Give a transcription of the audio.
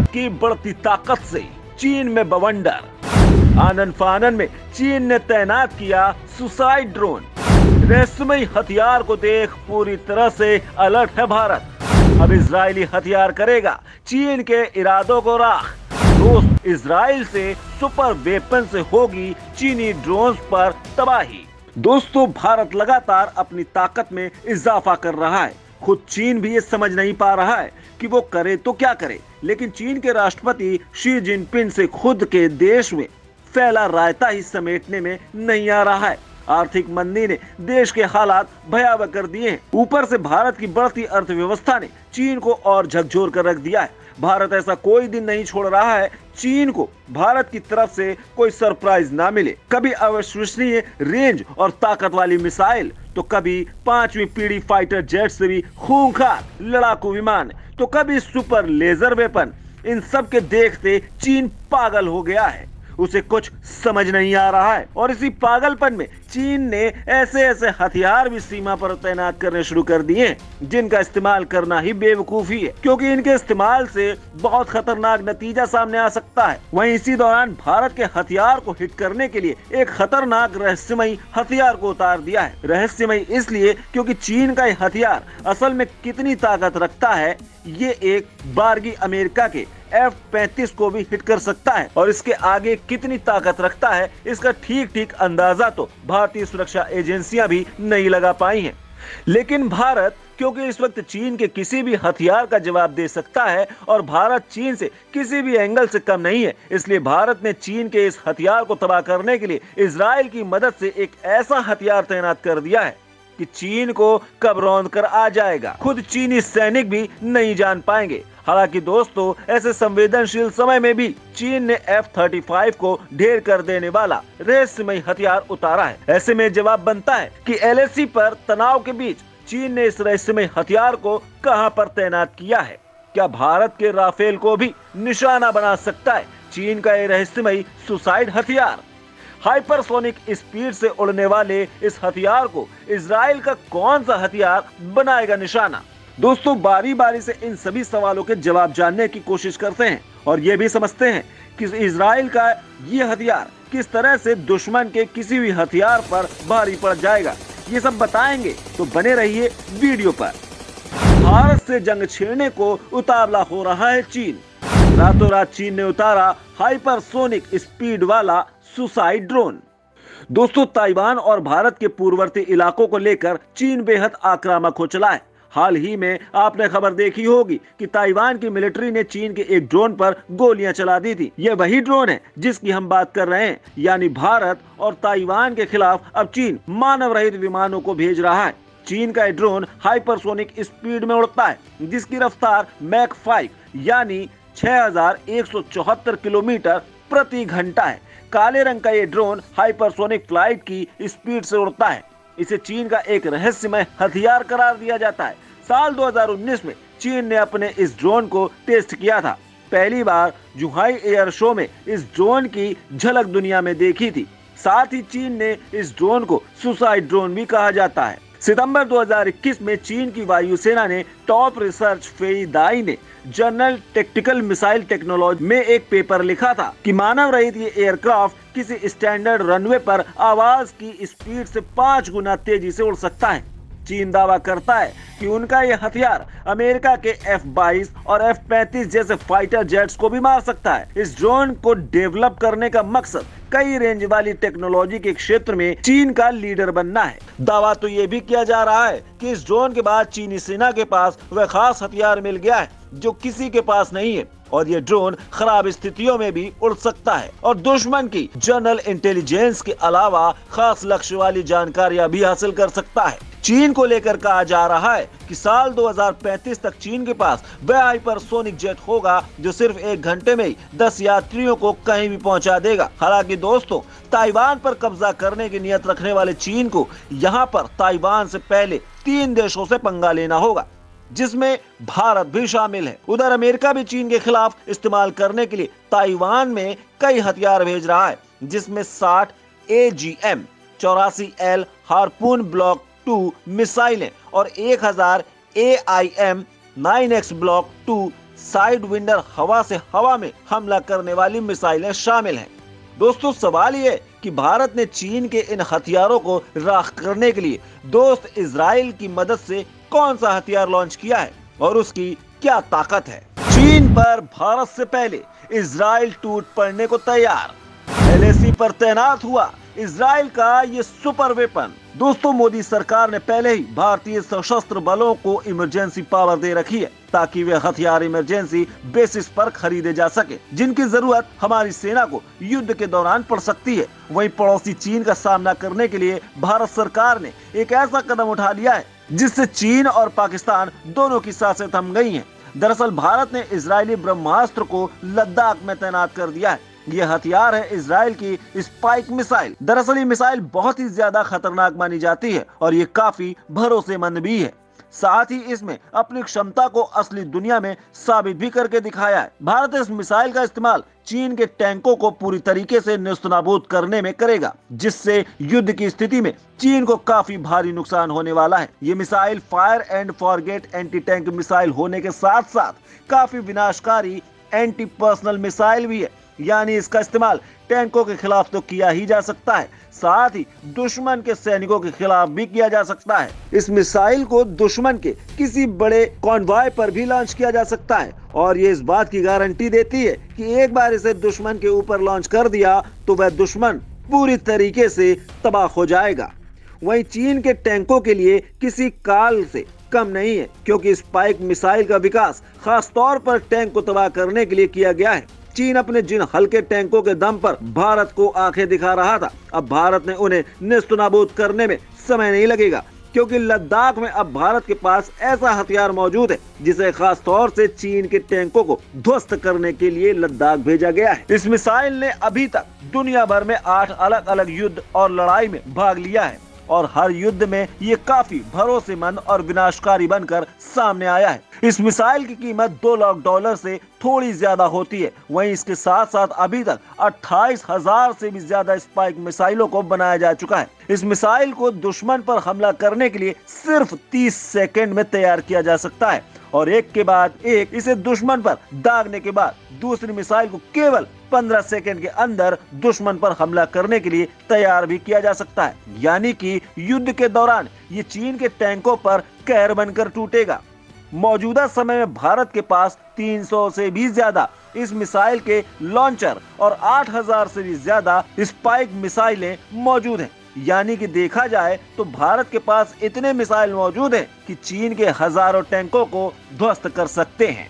भारत की बढ़ती ताकत से चीन में बवंडर। आनन फानन में चीन ने तैनात किया सुसाइड ड्रोन। रहस्यमयी हथियार को देख पूरी तरह से अलर्ट है भारत। अब इजरायली हथियार करेगा चीन के इरादों को राख। दोस्त, इजराइल से सुपर वेपन से होगी चीनी ड्रोन्स पर तबाही। दोस्तों, भारत लगातार अपनी ताकत में इजाफा कर रहा है। खुद चीन भी ये समझ नहीं पा रहा है कि वो करे तो क्या करे, लेकिन चीन के राष्ट्रपति शी जिनपिंग से खुद के देश में फैला रायता ही समेटने में नहीं आ रहा है। आर्थिक मंदी ने देश के हालात भयावह कर दिए हैं। ऊपर से भारत की बढ़ती अर्थव्यवस्था ने चीन को और झकझोर कर रख दिया है। भारत ऐसा कोई दिन नहीं छोड़ रहा है चीन को भारत की तरफ से कोई सरप्राइज ना मिले। कभी अविश्वसनीय रेंज और ताकत वाली मिसाइल, तो कभी 5वीं पीढ़ी फाइटर जेट से भी खूंखार लड़ाकू विमान, तो कभी सुपर लेजर वेपन। इन सब के देखते चीन पागल हो गया है। उसे कुछ समझ नहीं आ रहा है और इसी पागलपन में चीन ने ऐसे ऐसे हथियार भी सीमा पर तैनात करने शुरू कर दिए हैं जिनका इस्तेमाल करना ही बेवकूफी है, क्योंकि इनके इस्तेमाल से बहुत खतरनाक नतीजा सामने आ सकता है। वहीं इसी दौरान भारत के हथियार को हिट करने के लिए एक खतरनाक रहस्यमयी हथियार को उतार दिया है। रहस्यमयी इसलिए क्योंकि चीन का यह हथियार असल में कितनी ताकत रखता है, ये एक बारगी अमेरिका के F-35 को भी हिट कर सकता है। और इसके आगे कितनी ताकत रखता है, इसका ठीक ठीक अंदाजा तो भारतीय सुरक्षा एजेंसियां भी नहीं लगा पाई हैं। लेकिन भारत, क्योंकि इस वक्त चीन के किसी भी हथियार का जवाब दे सकता है और भारत चीन से किसी भी एंगल से कम नहीं है, इसलिए भारत ने चीन के इस हथियार को तबाह करने के लिए इजराइल की मदद से एक ऐसा हथियार तैनात कर दिया है कि चीन को कब रौंद कर आ जाएगा, खुद चीनी सैनिक भी नहीं जान पाएंगे। हालांकि दोस्तों, ऐसे संवेदनशील समय में भी चीन ने F-35 को ढेर कर देने वाला रहस्यमयी हथियार उतारा है। ऐसे में जवाब बनता है कि LAC पर तनाव के बीच चीन ने इस रहस्यमयी हथियार को कहां पर तैनात किया है। क्या भारत के राफेल को भी निशाना बना सकता है चीन का ये रहस्यमयी सुसाइड हथियार? हाइपरसोनिक स्पीड से उड़ने वाले इस हथियार को इजराइल का कौन सा हथियार बनाएगा निशाना? दोस्तों, बारी बारी से इन सभी सवालों के जवाब जानने की कोशिश करते हैं और ये भी समझते हैं कि इजराइल का ये हथियार किस तरह से दुश्मन के किसी भी हथियार पर भारी पड़ जाएगा। ये सब बताएंगे, तो बने रहिए वीडियो पर। भारत से जंग छेड़ने को उतावला हो रहा है चीन। रातों रात चीन ने उतारा हाइपरसोनिक स्पीड वाला सुसाइड ड्रोन। दोस्तों, ताइवान और भारत के पूर्ववर्ती इलाकों को लेकर चीन बेहद आक्रामक हो चला है। हाल ही में आपने खबर देखी होगी कि ताइवान की मिलिट्री ने चीन के एक ड्रोन पर गोलियां चला दी थी। यह वही ड्रोन है जिसकी हम बात कर रहे हैं, यानी भारत और ताइवान के खिलाफ अब चीन मानव रहित विमानों को भेज रहा है। चीन का यह ड्रोन हाइपरसोनिक स्पीड में उड़ता है, जिसकी रफ्तार मैक 5 यानी 6174 किलोमीटर प्रति घंटा है। काले रंग का ये ड्रोन हाइपरसोनिक फ्लाइट की स्पीड से उड़ता है। इसे चीन का एक रहस्यमय हथियार करार दिया जाता है। साल 2019 में चीन ने अपने इस ड्रोन को टेस्ट किया था। पहली बार जुहाई एयर शो में इस ड्रोन की झलक दुनिया में देखी थी। साथ ही चीन ने इस ड्रोन को सुसाइड ड्रोन भी कहा जाता है। सितंबर 2021 में चीन की वायुसेना ने टॉप रिसर्च फेई दाई ने जर्नल टेक्टिकल मिसाइल टेक्नोलॉजी में एक पेपर लिखा था कि मानव रहित ये एयरक्राफ्ट किसी स्टैंडर्ड रनवे पर आवाज की स्पीड से 5 गुना तेजी से उड़ सकता है। चीन दावा करता है कि उनका यह हथियार अमेरिका के F-22 और F-35 जैसे फाइटर जेट्स को भी मार सकता है। इस ड्रोन को डेवलप करने का मकसद कई रेंज वाली टेक्नोलॉजी के क्षेत्र में चीन का लीडर बनना है। दावा तो ये भी किया जा रहा है कि इस ड्रोन के बाद चीनी सेना के पास वह खास हथियार मिल गया है जो किसी के पास नहीं है, और ये ड्रोन खराब स्थितियों में भी उड़ सकता है और दुश्मन की जनरल इंटेलिजेंस के अलावा खास लक्ष्य वाली जानकारियां भी हासिल कर सकता है। चीन को लेकर कहा जा रहा है कि साल 2035 तक चीन के पास वह हाइपरसोनिक जेट होगा जो सिर्फ 1 घंटे में ही 10 यात्रियों को कहीं भी पहुंचा देगा। हालांकि दोस्तों, ताइवान पर कब्जा करने की नियत रखने वाले चीन को यहां पर ताइवान से पहले 3 देशों से पंगा लेना होगा, जिसमें भारत भी शामिल है। उधर अमेरिका भी चीन के खिलाफ इस्तेमाल करने के लिए ताइवान में कई हथियार भेज रहा है, जिसमें 60 AGM 84L हार्पून ब्लॉक 2 मिसाइलें और 1000 AIM 9X block 2 side vendor हवा से हवा में हमला करने वाली मिसाइलें शामिल हैं। दोस्तों, सवाल ये कि भारत ने चीन के इन हथियारों को राख करने के लिए दोस्त इजराइल की मदद से कौन सा हथियार लॉन्च किया है और उसकी क्या ताकत है। चीन पर भारत से पहले इजराइल टूट पड़ने को तैयार, एलएसी पर तैनात हुआ इजराइल का ये सुपर वेपन। दोस्तों, मोदी सरकार ने पहले ही भारतीय सशस्त्र बलों को इमरजेंसी पावर दे रखी है ताकि वे हथियार इमरजेंसी बेसिस पर खरीदे जा सके, जिनकी जरूरत हमारी सेना को युद्ध के दौरान पड़ सकती है। वहीं पड़ोसी चीन का सामना करने के लिए भारत सरकार ने एक ऐसा कदम उठा लिया है जिससे चीन और पाकिस्तान दोनों की सांसें थम गई हैं। दरअसल भारत ने इजरायली ब्रह्मास्त्र को लद्दाख में तैनात कर दिया है। ये हथियार है इजराइल की स्पाइक मिसाइल। दरअसल ये मिसाइल बहुत ही ज्यादा खतरनाक मानी जाती है और ये काफी भरोसेमंद भी है। साथ ही इसमें अपनी क्षमता को असली दुनिया में साबित भी करके दिखाया है। भारत इस मिसाइल का इस्तेमाल चीन के टैंकों को पूरी तरीके से नेस्तनाबूद करने में करेगा, जिससे युद्ध की स्थिति में चीन को काफी भारी नुकसान होने वाला है। ये missile fire and forget anti tank missile होने के साथ साथ काफी विनाशकारी एंटी पर्सनल मिसाइल भी है, यानी इसका इस्तेमाल टैंकों के खिलाफ तो किया ही जा सकता है, साथ ही दुश्मन के सैनिकों के खिलाफ भी किया जा सकता है। इस मिसाइल को दुश्मन के किसी बड़े कॉन्वॉय पर भी लॉन्च किया जा सकता है और ये इस बात की गारंटी देती है कि एक बार इसे दुश्मन के ऊपर लॉन्च कर दिया तो वह दुश्मन पूरी तरीके से तबाह हो जाएगा। वहीं चीन के टैंकों के लिए किसी काल से कम नहीं है, क्योंकि स्पाइक मिसाइल का विकास खास तौर पर टैंक को तबाह करने के लिए किया गया है। चीन अपने जिन हल्के टैंकों के दम पर भारत को आंखें दिखा रहा था, अब भारत ने उन्हें नेस्तनाबूद करने में समय नहीं लगेगा, क्योंकि लद्दाख में अब भारत के पास ऐसा हथियार मौजूद है जिसे खास तौर से चीन के टैंकों को ध्वस्त करने के लिए लद्दाख भेजा गया है। इस मिसाइल ने अभी तक दुनिया भर में 8 अलग अलग युद्ध और लड़ाई में भाग लिया है और हर युद्ध में ये काफी भरोसेमंद और विनाशकारी बनकर सामने आया है। इस मिसाइल की कीमत $2 लाख से थोड़ी ज्यादा होती है। वहीं इसके साथ साथ अभी तक 28,000 से भी ज्यादा स्पाइक मिसाइलों को बनाया जा चुका है। इस मिसाइल को दुश्मन पर हमला करने के लिए सिर्फ 30 सेकंड में तैयार किया जा सकता है और एक के बाद एक इसे दुश्मन पर दागने के बाद दूसरी मिसाइल को केवल 15 सेकंड के अंदर दुश्मन पर हमला करने के लिए तैयार भी किया जा सकता है। यानी कि युद्ध के दौरान ये चीन के टैंकों पर कहर बनकर टूटेगा। मौजूदा समय में भारत के पास 300 से भी ज्यादा इस मिसाइल के लॉन्चर और 8,000 से भी ज्यादा स्पाइक मिसाइलें मौजूद हैं। यानी कि देखा जाए तो भारत के पास इतने मिसाइल मौजूद हैं कि चीन के हजारों टैंकों को ध्वस्त कर सकते हैं।